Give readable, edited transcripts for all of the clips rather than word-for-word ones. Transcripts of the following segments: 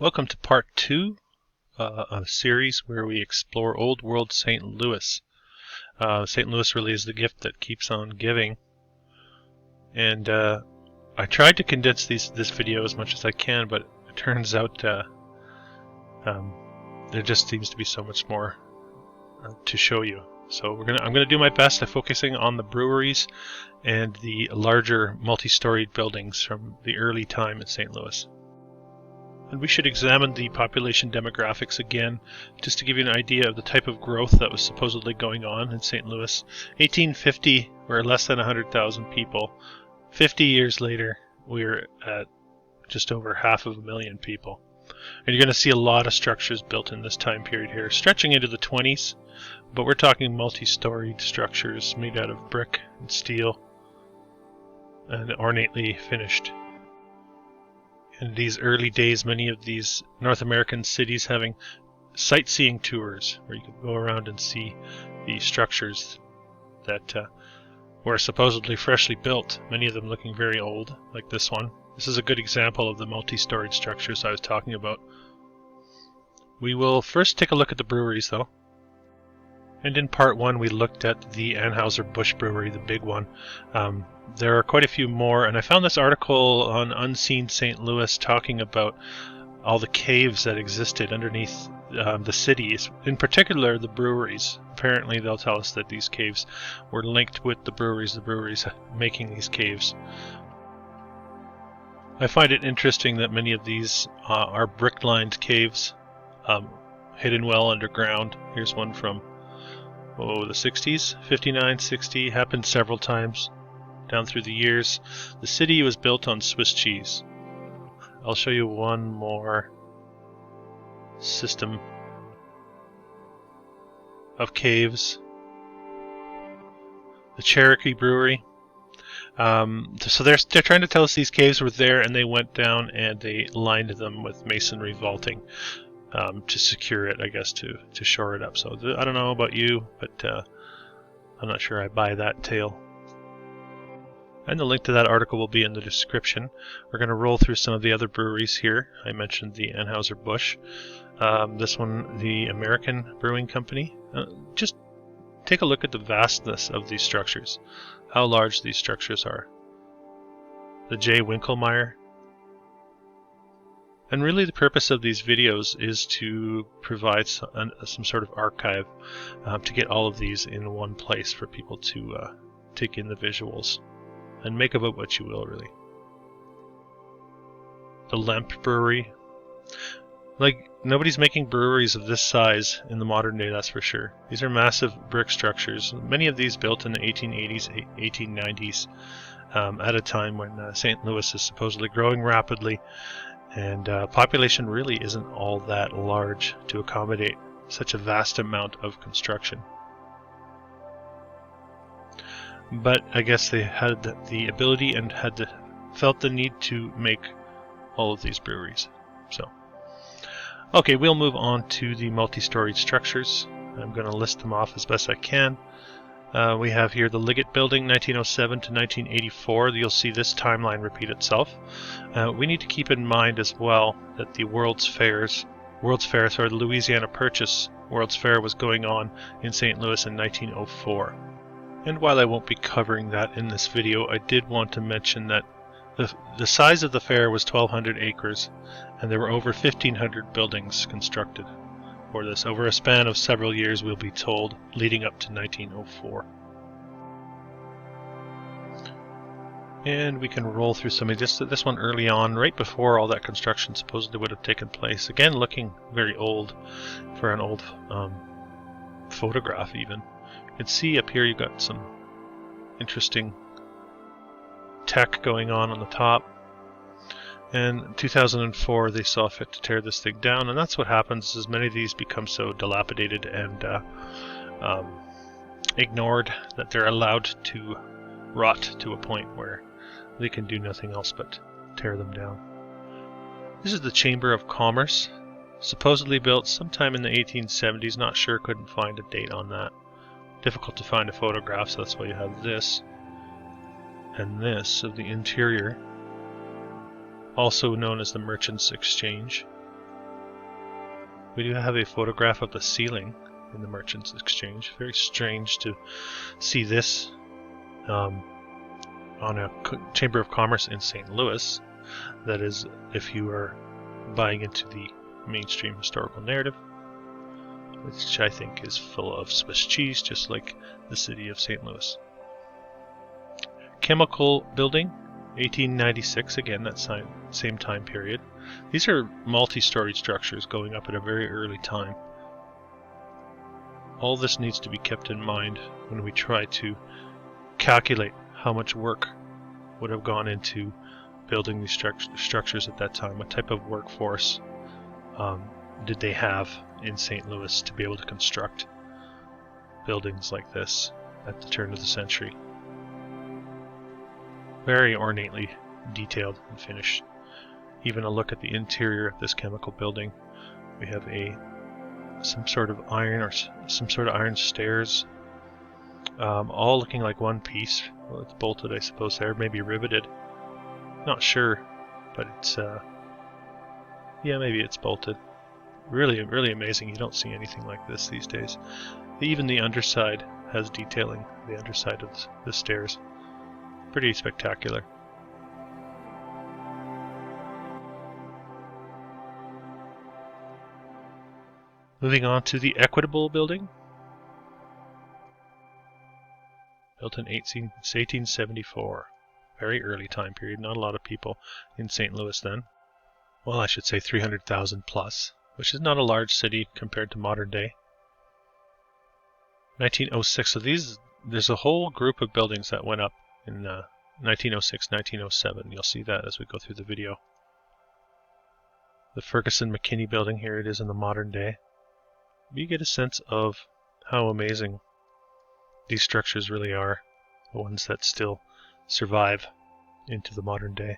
Welcome to part 2 of a series where we explore Old World St. Louis. St. Louis really is the gift that keeps on giving. And I tried to condense this video as much as I can, but it turns out there just seems to be so much more to show you. So I'm gonna do my best at focusing on the breweries and the larger multi-storied buildings from the early time in St. Louis. And we should examine the population demographics again, just to give you an idea of the type of growth that was supposedly going on in St. Louis. 1850, we're less than 100,000 people. 50 years later, we're at just over 500,000 people. And you're going to see a lot of structures built in this time period here, stretching into the 20s, but we're talking multi-storied structures made out of brick and steel and ornately finished. In these early days, many of these North American cities having sightseeing tours where you could go around and see the structures that were supposedly freshly built, many of them looking very old, like this one. This is a good example of the multi-storied structures I was talking about. We will first take a look at the breweries, though. And in part 1, we looked at the Anheuser-Busch Brewery, the big one. There are quite a few more, and I found this article on Unseen St. Louis talking about all the caves that existed underneath the cities, in particular the breweries. Apparently they'll tell us that these caves were linked with the breweries making these caves. I find it interesting that many of these are brick-lined caves, hidden well underground. Here's one from the 60s, 59, 60, happened several times down through the years. The city was built on Swiss cheese. I'll show you one more system of caves. The Cherokee Brewery. So they're trying to tell us these caves were there, and they went down and they lined them with masonry vaulting. To secure it, I guess, to shore it up. So I don't know about you, but I'm not sure I buy that tale. And the link to that article will be in the description. We're going to roll through some of the other breweries here. I mentioned the Anheuser-Busch. This one, the American Brewing Company. Just take a look at the vastness of these structures, how large these structures are. The J. Winkelmeyer. And really the purpose of these videos is to provide some sort of archive to get all of these in one place for people to take in the visuals and make of it what you will, really. The Lemp Brewery. Like, nobody's making breweries of this size in the modern day, that's for sure. These are massive brick structures, many of these built in the 1880s, 1890s, at a time when St. Louis is supposedly growing rapidly. And population really isn't all that large to accommodate such a vast amount of construction. But I guess they had the ability and felt the need to make all of these breweries. So, okay, we'll move on to the multi-storied structures. I'm going to list them off as best I can. We have here the Liggett Building, 1907 to 1984. You'll see this timeline repeat itself. We need to keep in mind as well that the the Louisiana Purchase World's Fair was going on in St. Louis in 1904. And while I won't be covering that in this video, I did want to mention that the size of the fair was 1,200 acres, and there were over 1,500 buildings constructed for this over a span of several years, we'll be told, leading up to 1904. And we can roll through some of this one early on, right before all that construction supposedly would have taken place. Again, looking very old for an old photograph even. You can see up here you've got some interesting tech going on the top. And in 2004, they saw fit to tear this thing down, and that's what happens is many of these become so dilapidated and ignored that they're allowed to rot to a point where they can do nothing else but tear them down. This is the Chamber of Commerce, supposedly built sometime in the 1870s, not sure, couldn't find a date on that. Difficult to find a photograph, so that's why you have this and this of the interior. Also known as the Merchants Exchange. We do have a photograph of the ceiling in the Merchants Exchange. Very strange to see this on a Chamber of Commerce in St. Louis. That is, if you are buying into the mainstream historical narrative, which I think is full of Swiss cheese, just like the city of St. Louis. Chemical building, 1896, again, that same time period. These are multi-storied structures going up at a very early time. All this needs to be kept in mind when we try to calculate how much work would have gone into building these structures at that time. What type of workforce did they have in St. Louis to be able to construct buildings like this at the turn of the century? Very ornately detailed and finished. Even a look at the interior of this chemical building. We have some sort of iron stairs, all looking like one piece. Well, it's bolted, I suppose, there, maybe riveted. Not sure, but it's yeah, maybe it's bolted. Really, really amazing. You don't see anything like this these days. Even the underside has detailing. The underside of the stairs, pretty spectacular. Moving on to the Equitable building, built in 1874. Very early time period. Not a lot of people in St. Louis then. Well, I should say 300,000 plus, which is not a large city compared to modern day. 1906. So there's a whole group of buildings that went up in 1906, 1907. You'll see that as we go through the video. The Ferguson McKinney building, here it is in the modern day. You get a sense of how amazing these structures really are, the ones that still survive into the modern day.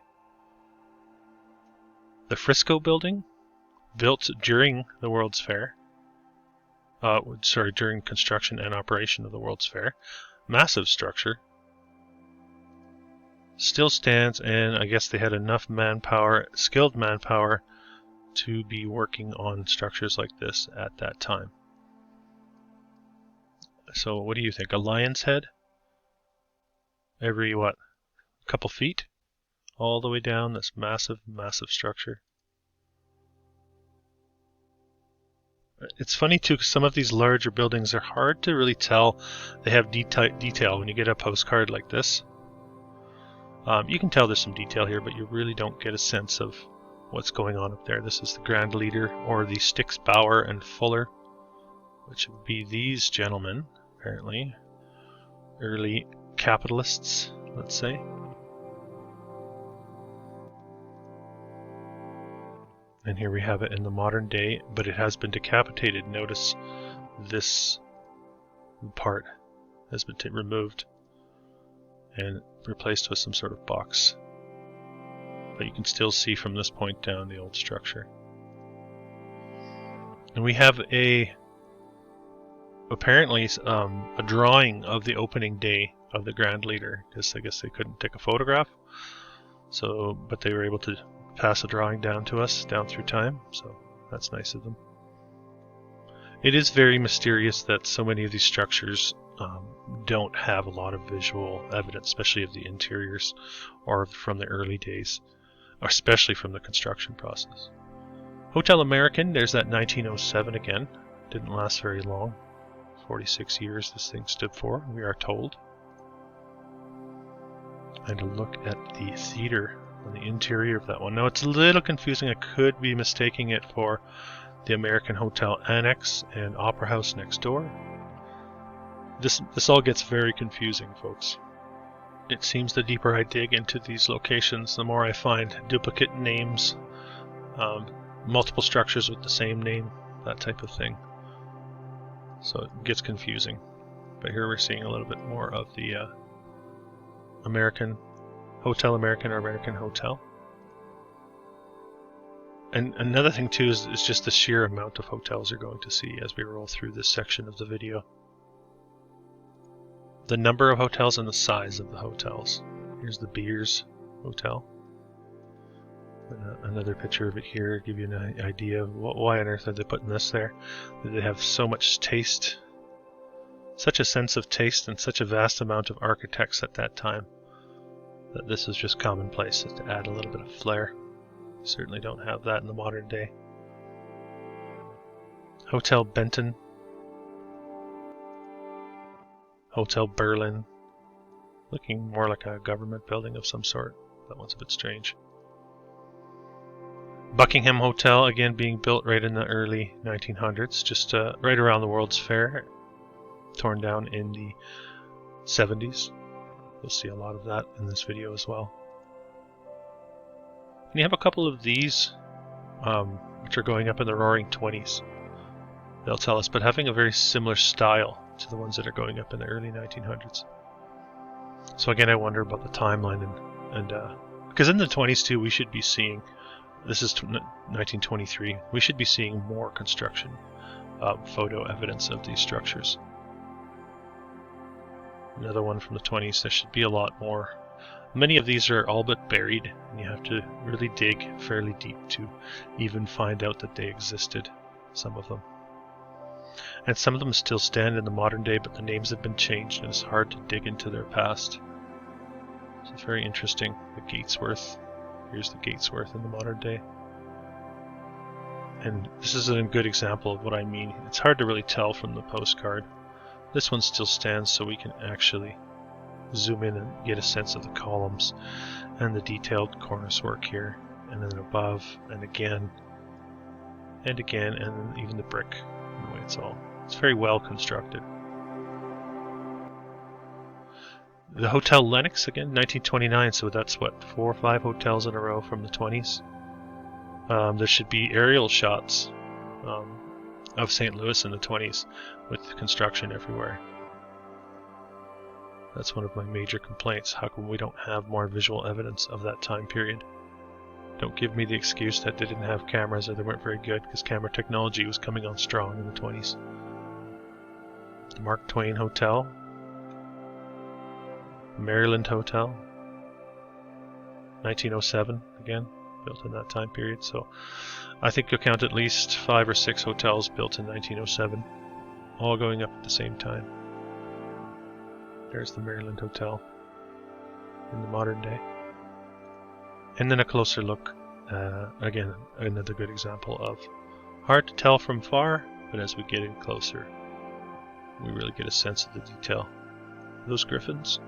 The Frisco building, built during the World's Fair, during construction and operation of the World's Fair. Massive structure. Still stands, and I guess they had enough manpower, skilled manpower, to be working on structures like this at that time. So what do you think? A lion's head? Every, couple feet? All the way down this massive, massive structure. It's funny too, because some of these larger buildings are hard to really tell. They have detail when you get a postcard like this. You can tell there's some detail here, but you really don't get a sense of what's going on up there. This is the Grand Leader, or the Stix, Bauer, and Fuller, which would be these gentlemen, apparently. Early capitalists, let's say. And here we have it in the modern day, but it has been decapitated. Notice this part has been removed and replaced with some sort of box. But you can still see from this point down the old structure. And we have apparently a drawing of the opening day of the Grand Leader, because I guess they couldn't take a photograph. So, but they were able to pass a drawing down to us, down through time, so that's nice of them. It is very mysterious that so many of these structures don't have a lot of visual evidence, especially of the interiors or from the early days, or especially from the construction process. Hotel American, there's that 1907 again. Didn't last very long. 46 years this thing stood for, we are told. And a look at the theater on the interior of that one. Now it's a little confusing. I could be mistaking it for the American Hotel Annex and Opera House next door. This all gets very confusing, folks. It seems the deeper I dig into these locations, the more I find duplicate names, multiple structures with the same name, that type of thing. So it gets confusing. But here we're seeing a little bit more of the American Hotel American or American Hotel. And another thing too is just the sheer amount of hotels you're going to see as we roll through this section of the video. The number of hotels and the size of the hotels. Here's the Beers Hotel. Another picture of it here, give you an idea of why on earth are they putting this there. They have so much taste, such a sense of taste, and such a vast amount of architects at that time that this is just commonplace to add a little bit of flair. You certainly don't have that in the modern day. Hotel Benton, Hotel Berlin, looking more like a government building of some sort. That one's a bit strange. Buckingham Hotel, again being built right in the early 1900s, just right around the World's Fair, torn down in the 70s. You'll see a lot of that in this video as well. And you have a couple of these, which are going up in the Roaring 20s. They'll tell us, but having a very similar style to the ones that are going up in the early 1900s. So again, I wonder about the timeline, and because in the 20s too, we should be seeing, this is 1923, we should be seeing more construction photo evidence of these structures. Another one from the 20s, there should be a lot more. Many of these are all but buried, and you have to really dig fairly deep to even find out that they existed, some of them. And some of them still stand in the modern day, but the names have been changed and it's hard to dig into their past. So it's very interesting. The Gatesworth, here's the Gatesworth in the modern day. And this is a good example of what I mean. It's hard to really tell from the postcard. This one still stands, so we can actually zoom in and get a sense of the columns and the detailed cornice work here, and then above, and again, and again, and then even the brick, the way it's very well constructed. The Hotel Lenox, again, 1929, so that's what, 4 or 5 hotels in a row from the 20s. There should be aerial shots of St. Louis in the 20s with construction everywhere. That's one of my major complaints. How come we don't have more visual evidence of that time period? Don't give me the excuse that they didn't have cameras or they weren't very good, because camera technology was coming on strong in the 20s. The Mark Twain Hotel, Maryland Hotel, 1907, again, built in that time period. So I think you'll count at least 5 or 6 hotels built in 1907, all going up at the same time. There's the Maryland Hotel in the modern day. And then a closer look, again, another good example of hard to tell from far, but as we get in closer, we really get a sense of the detail. Those griffins,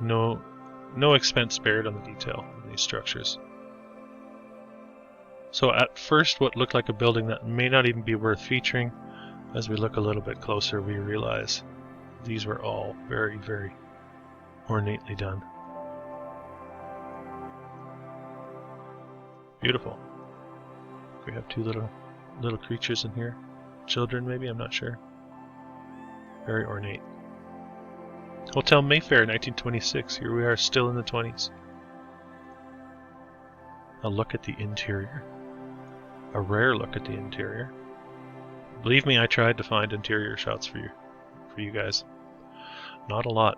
no expense spared on the detail in these structures. So at first, what looked like a building that may not even be worth featuring, as we look a little bit closer, we realize these were all very, very ornately done. Beautiful. We have 2 little creatures in here. Children, maybe, I'm not sure. Very ornate. Hotel Mayfair, 1926. Here we are, still in the 20s. A look at the interior. A rare look at the interior. Believe me, I tried to find interior shots for you guys. Not a lot.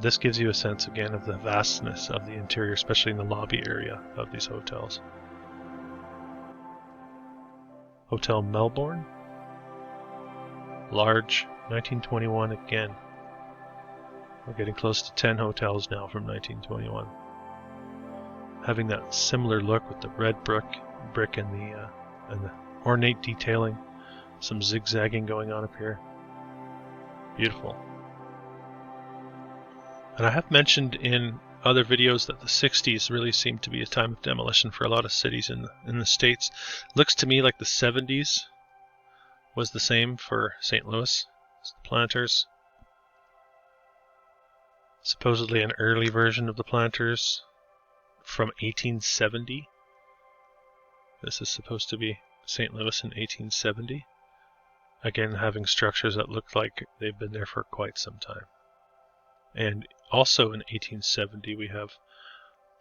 This gives you a sense again of the vastness of the interior, especially in the lobby area of these hotels. Hotel Melbourne. Large, 1921 again. We're getting close to 10 hotels now from 1921. Having that similar look with the red brick and the ornate detailing. Some zigzagging going on up here. Beautiful. And I have mentioned in other videos that the 60s really seemed to be a time of demolition for a lot of cities in the States. Looks to me like the 70s was the same for St. Louis. The Planters. Supposedly an early version of the Planters from 1870. This is supposed to be St. Louis in 1870. Again, having structures that look like they've been there for quite some time. And also in 1870 we have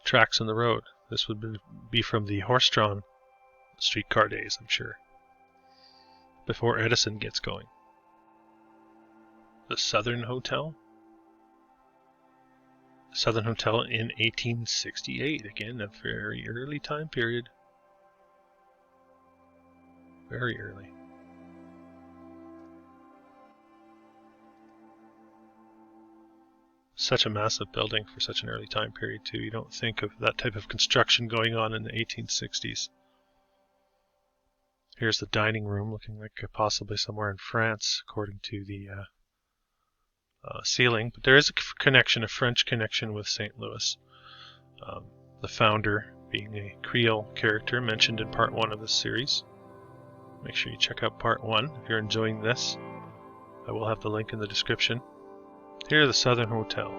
tracks on the road. This would be from the horse-drawn streetcar days, I'm sure, before Edison gets going. The Southern Hotel. Southern Hotel in 1868. Again, a very early time period. Very early. Such a massive building for such an early time period too. You don't think of that type of construction going on in the 1860s. Here's the dining room, looking like possibly somewhere in France, according to the ceiling. But there is a connection, a French connection with St. Louis. The founder being a Creole character mentioned in part 1 of this series. Make sure you check out part 1 if you're enjoying this. I will have the link in the description. Here the Southern Hotel.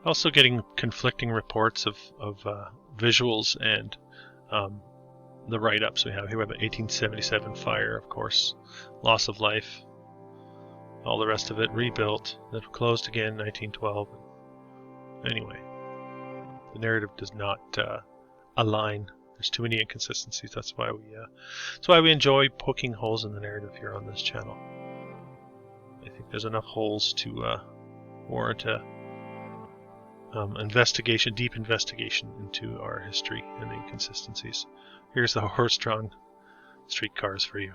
Also getting conflicting reports of visuals and the write-ups we have. Here we have an 1877 fire, of course, loss of life, all the rest of it rebuilt, then closed again in 1912. Anyway, the narrative does not align. There's too many inconsistencies. That's why we enjoy poking holes in the narrative here on this channel. I think there's enough holes to warrant a deep investigation into our history and the inconsistencies. Here's the horse-drawn streetcars for you.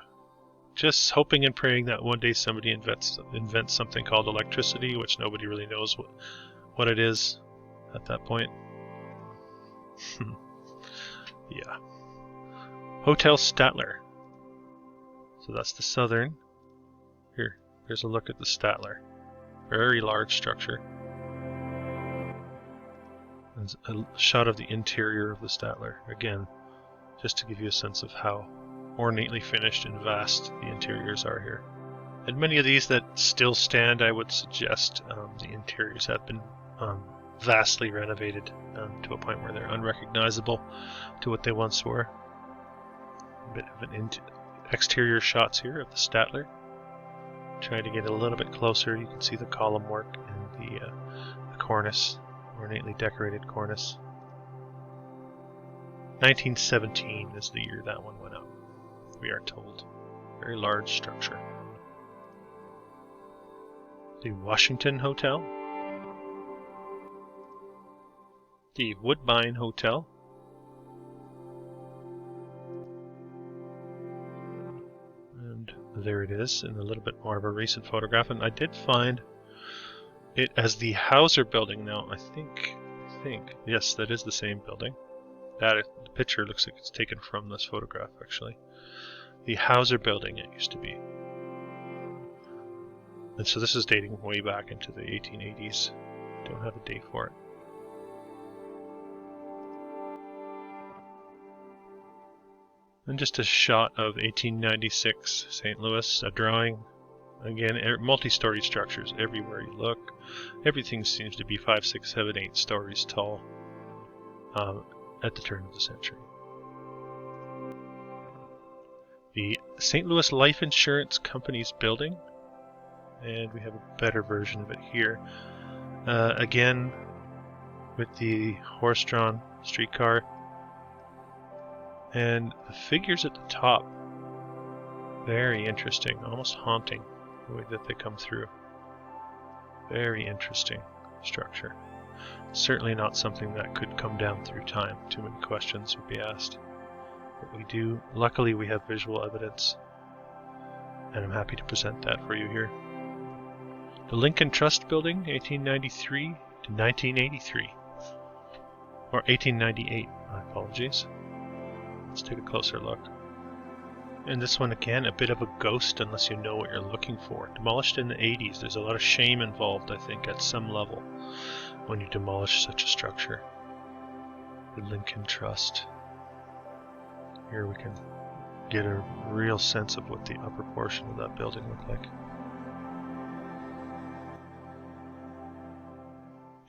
Just hoping and praying that one day somebody invents something called electricity, which nobody really knows what it is at that point. Yeah. Hotel Statler. So that's the Southern. Here's a look at the Statler. Very large structure. There's a shot of the interior of the Statler. Again, just to give you a sense of how ornately finished and vast the interiors are here. And many of these that still stand, I would suggest the interiors have been vastly renovated to a point where they're unrecognizable to what they once were. A bit of an exterior shots here of the Statler. Trying to get a little bit closer, you can see the column work and the cornice, ornately decorated cornice. 1917 is the year that one went up, we are told. Very large structure. The Washington Hotel. The Woodbine Hotel. And there it is in a little bit more of a recent photograph. And I did find it as the Hauser building now. I think, yes, that is the same building. The picture looks like it's taken from this photograph, actually. The Hauser building it used to be. And so this is dating way back into the 1880s. Don't have a date for it. And just a shot of 1896 St. Louis, a drawing. Again, multi-story structures everywhere you look. Everything seems to be 5, 6, 7, 8 stories tall at the turn of the century. The St. Louis Life Insurance Company's building, and we have a better version of it here. Again, with the horse-drawn streetcar, and the figures at the top, very interesting, almost haunting the way that they come through. Very interesting structure. Certainly not something that could come down through time. Too many questions would be asked. But we do, luckily we have visual evidence, and I'm happy to present that for you here. The Lincoln Trust Building, 1893 to 1983. Or 1898, my apologies. Let's take a closer look. And this one again, a bit of a ghost unless you know what you're looking for. Demolished in the 80s. There's a lot of shame involved, I think, at some level when you demolish such a structure. The Lincoln Trust. Here we can get a real sense of what the upper portion of that building looked like.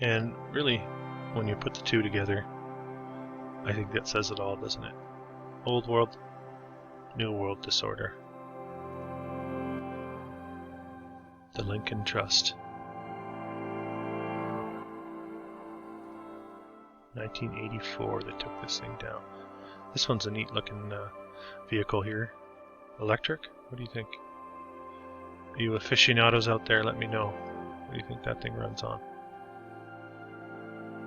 And really, when you put the two together, I think that says it all, doesn't it? Old world, new world disorder. The Lincoln Trust. 1984 they took this thing down. This one's a neat looking vehicle here. Electric? What do you think? You aficionados out there, let me know. What do you think that thing runs on?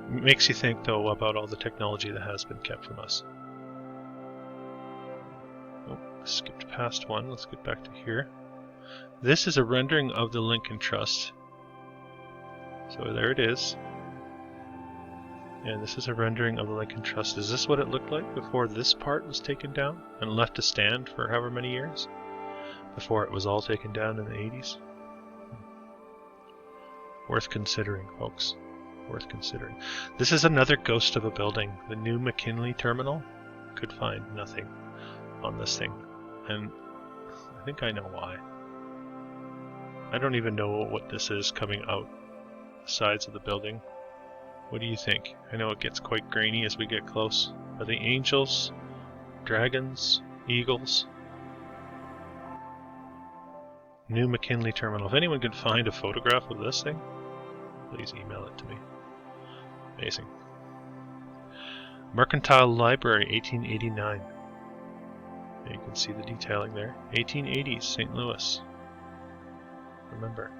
Makes you think, though, about all the technology that has been kept from us. Oh, I skipped past one. Let's get back to here. This is a rendering of the Lincoln Trust. So there it is. And this is a rendering of the Lincoln Trust. Is this what it looked like before this part was taken down and left to stand for however many years? Before it was all taken down in the 80s? Worth considering, folks. Worth considering. This is another ghost of a building. The new McKinley terminal. Could find nothing on this thing. And I think I know why. I don't even know what this is coming out the sides of the building. What do you think? I know it gets quite grainy as we get close. Are they angels? Dragons? Eagles? New McKinley terminal. If anyone can find a photograph of this thing, please email it to me. Amazing. Mercantile Library, 1889. You can see the detailing there. 1880s, St. Louis. Remember.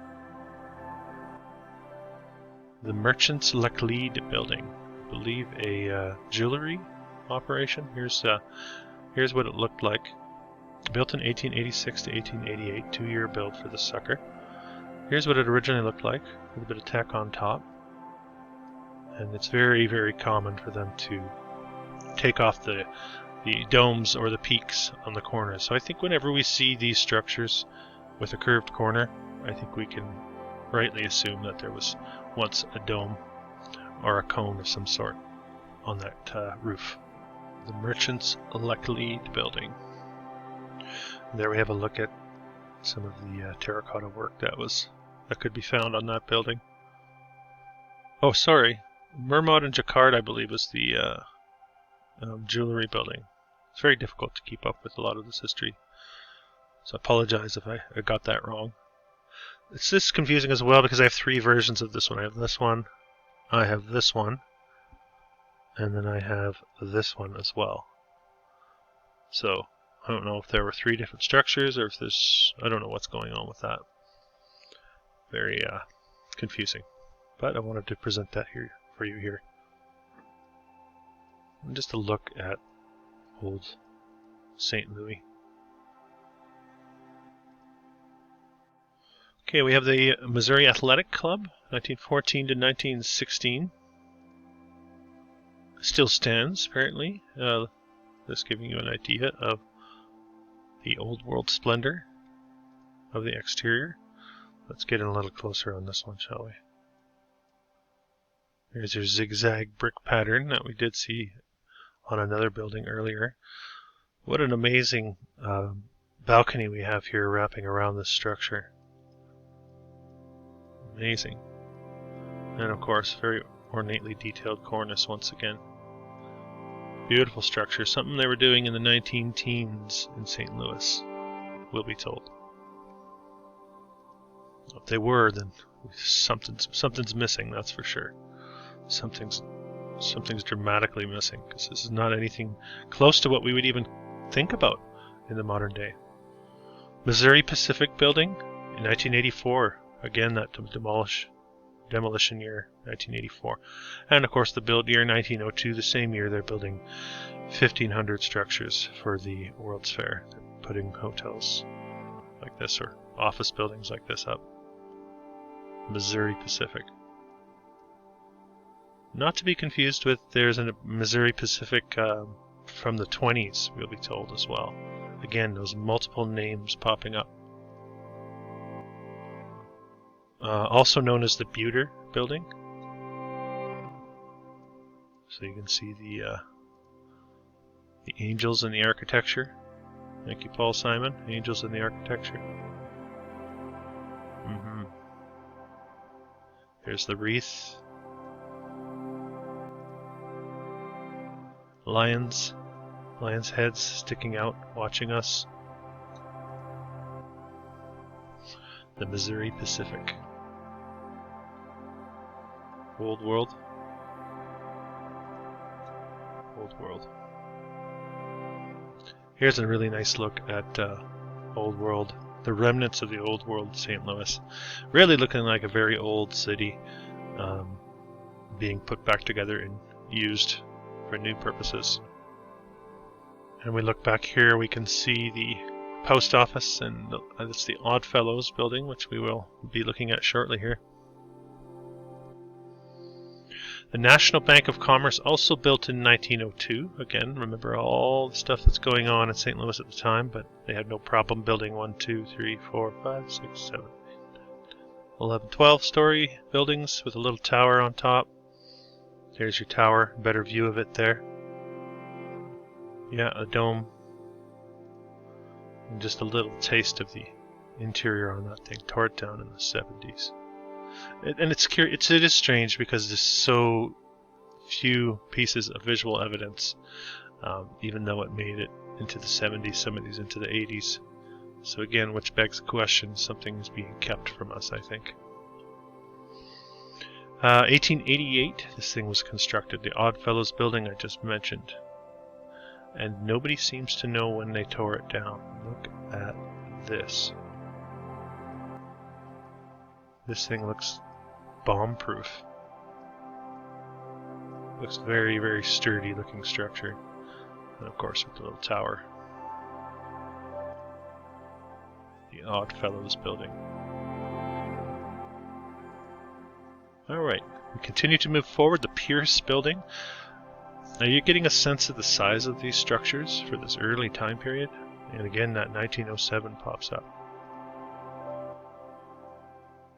The Merchants Laclede building. I believe a jewelry operation. Here's what it looked like. Built in 1886 to 1888, 2-year build for the sucker. Here's what it originally looked like, with a bit of tech on top. And it's very, very common for them to take off the domes or the peaks on the corners. So I think whenever we see these structures with a curved corner, I think we can rightly assume that there was once a dome or a cone of some sort on that roof. The Merchants Laclede building. And there we have a look at some of the terracotta work that could be found on that building. Oh, sorry. Mermod and Jacquard, I believe, was the jewelry building. It's very difficult to keep up with a lot of this history, so I apologize if I got that wrong. It's just confusing as well because I have 3 versions of this one. I have this one, I have this one, and then I have this one as well. So I don't know if there were 3 different structures or if there's... I don't know what's going on with that. Very confusing. But I wanted to present that here for you here. And just a look at old St. Louis. Okay, we have the Missouri Athletic Club, 1914 to 1916. Still stands, apparently. Just giving you an idea of the old world splendor of the exterior. Let's get in a little closer on this one, shall we? Here's your zigzag brick pattern that we did see on another building earlier. What an amazing balcony we have here wrapping around this structure. Amazing. And of course, very ornately detailed cornice once again. Beautiful structure, something they were doing in the 19-teens in St. Louis, we'll be told. If they were, then something's missing, that's for sure. Something's dramatically missing, because this is not anything close to what we would even think about in the modern day. Missouri Pacific Building in 1984. Again, that demolition year, 1984. And of course the build year, 1902, the same year they're building 1,500 structures for the World's Fair. They're putting hotels like this or office buildings like this up. Missouri Pacific. Not to be confused with, there's a Missouri Pacific from the 20s, we'll be told as well. Again, those multiple names popping up. Also known as the Buter Building. So you can see the angels in the architecture. Thank you, Paul Simon. Angels in the architecture. There's the wreath. Lions heads sticking out, watching us. The Missouri Pacific. Old World. Old World. Here's a really nice look at Old World. The remnants of the Old World St. Louis. Really looking like a very old city. being put back together and used for new purposes. And we look back here, we can see the post office, and that's the Oddfellows building, which we will be looking at shortly here. The National Bank of Commerce, also built in 1902. Again, remember all the stuff that's going on in St. Louis at the time, but they had no problem building 1, 2, 3, 4, 5, 6, 7, 11, 12-story buildings with a little tower on top. There's your tower, better view of it there. Yeah, a dome. And just a little taste of the interior on that thing. Tore it down in the 70s. And it's curious. It is strange because there's so few pieces of visual evidence, even though it made it into the 70s, some of these into the 80s. So again, which begs the question, something is being kept from us, I think. 1888, this thing was constructed, the Oddfellows building I just mentioned. And nobody seems to know when they tore it down. Look at this. This thing looks bomb-proof. Looks very, very sturdy looking structure. And of course with the little tower. The Oddfellows building. Alright, we continue to move forward. The Pierce building. Now you're getting a sense of the size of these structures for this early time period. And again, that 1907 pops up.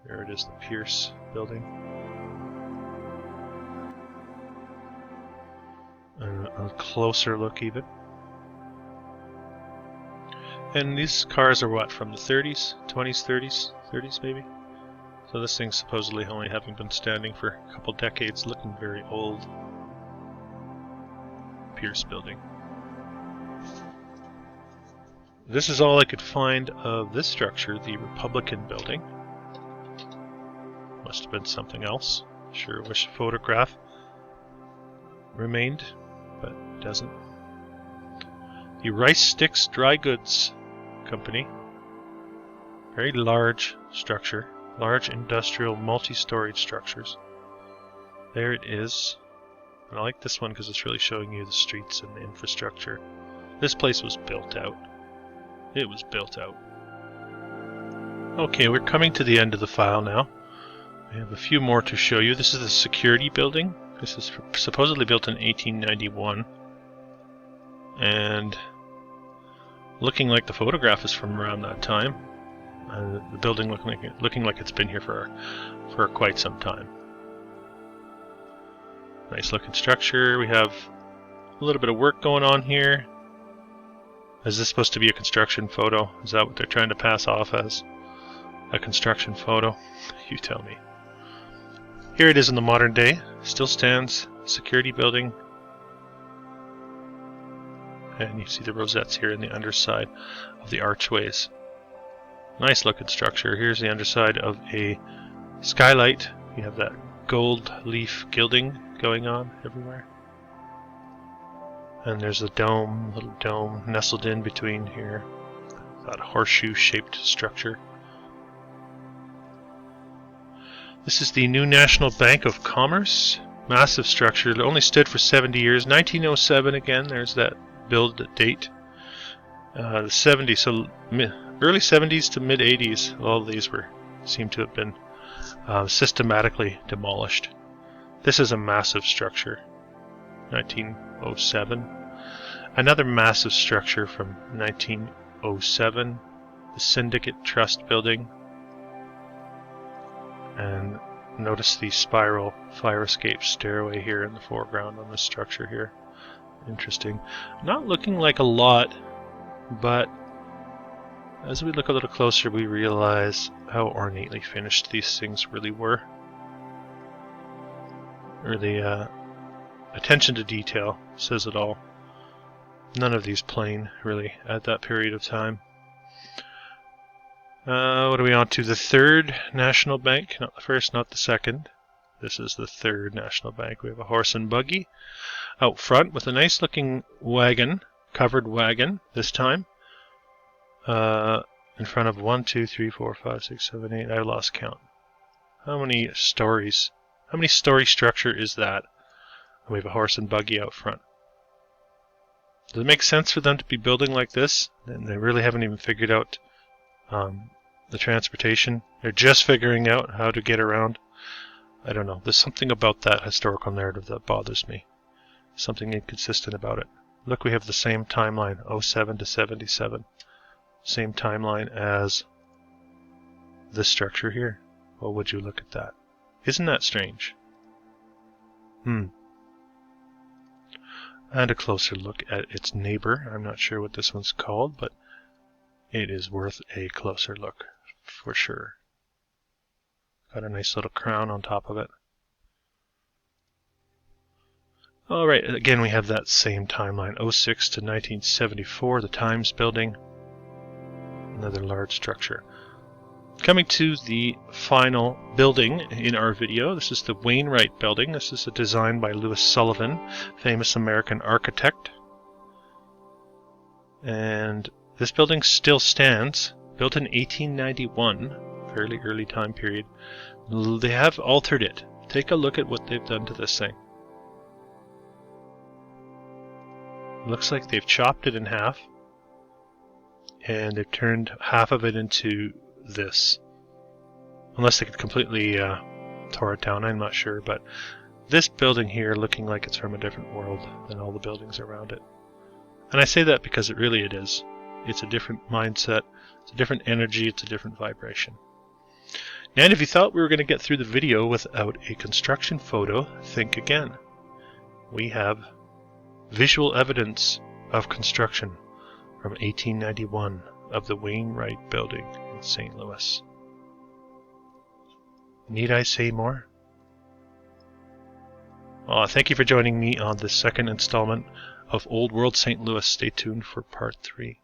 There it is, the Pierce building. And a closer look even. And these cars are what, from the 30s, 20s, 30s maybe? So this thing's supposedly only having been standing for a couple decades, looking very old. Pierce building. This is all I could find of this structure, the Republican building. Must have been something else. Sure wish a photograph remained, but it doesn't. The Rice Sticks Dry Goods Company. Very large structure. Large industrial multi-storied structures. There it is. And I like this one because it's really showing you the streets and the infrastructure. This place was built out. It was built out. Okay, we're coming to the end of the file now. We have a few more to show you. This is the security building. This is supposedly built in 1891. And looking like the photograph is from around that time. The building looking like it's been here for quite some time. Nice looking structure. We have a little bit of work going on here. Is this supposed to be a construction photo? Is that what they're trying to pass off as? A construction photo? You tell me. Here it is in the modern day. Still stands. Security building. And you see the rosettes here in the underside of the archways. Nice looking structure. Here's the underside of a skylight. You have that gold leaf gilding going on everywhere. And there's a dome, little dome nestled in between here. That horseshoe shaped structure. This is the New National Bank of Commerce. Massive structure. It only stood for 70 years. 1907 again, there's that build date. The 70s, so early 70s to mid 80s, all of these seem to have been systematically demolished. This is a massive structure. 1907. Another massive structure from 1907. The Syndicate Trust building. And notice the spiral fire escape stairway here in the foreground on this structure here. Interesting. Not looking like a lot, but as we look a little closer we realize how ornately finished these things really were. Or the attention to detail says it all. None of these plain, really, at that period of time. What are we on to? The third National Bank. Not the first, not the second. This is the third National Bank. We have a horse and buggy out front with a nice looking wagon, covered wagon this time. In front of 1, 2, 3, 4, 5, 6, 7, 8. I lost count. How many stories? How many story structure is that? And we have a horse and buggy out front. Does it make sense for them to be building like this? And they really haven't even figured out the transportation. They're just figuring out how to get around. I don't know. There's something about that historical narrative that bothers me. Something inconsistent about it. Look, we have the same timeline, 07 to 77. Same timeline as this structure here. Well, would you look at that? Isn't that strange? And a closer look at its neighbor. I'm not sure what this one's called, but it is worth a closer look for sure. Got a nice little crown on top of it. Alright, again we have that same timeline, 06 to 1974, the Times building. Another large structure. Coming to the final building in our video, this is the Wainwright building. This is a design by Louis Sullivan, famous American architect. And this building still stands, built in 1891, fairly early time period. They have altered it. Take a look at what they've done to this thing. Looks like they've chopped it in half, and they've turned half of it into this. Unless they could completely tore it down, I'm not sure, but this building here looking like it's from a different world than all the buildings around it. And I say that because it is. It's a different mindset, it's a different energy, it's a different vibration. And if you thought we were going to get through the video without a construction photo, think again. We have visual evidence of construction from 1891 of the Wainwright building in St. Louis. Need I say more? Thank you for joining me on the second installment of Old World St. Louis. Stay tuned for part 3.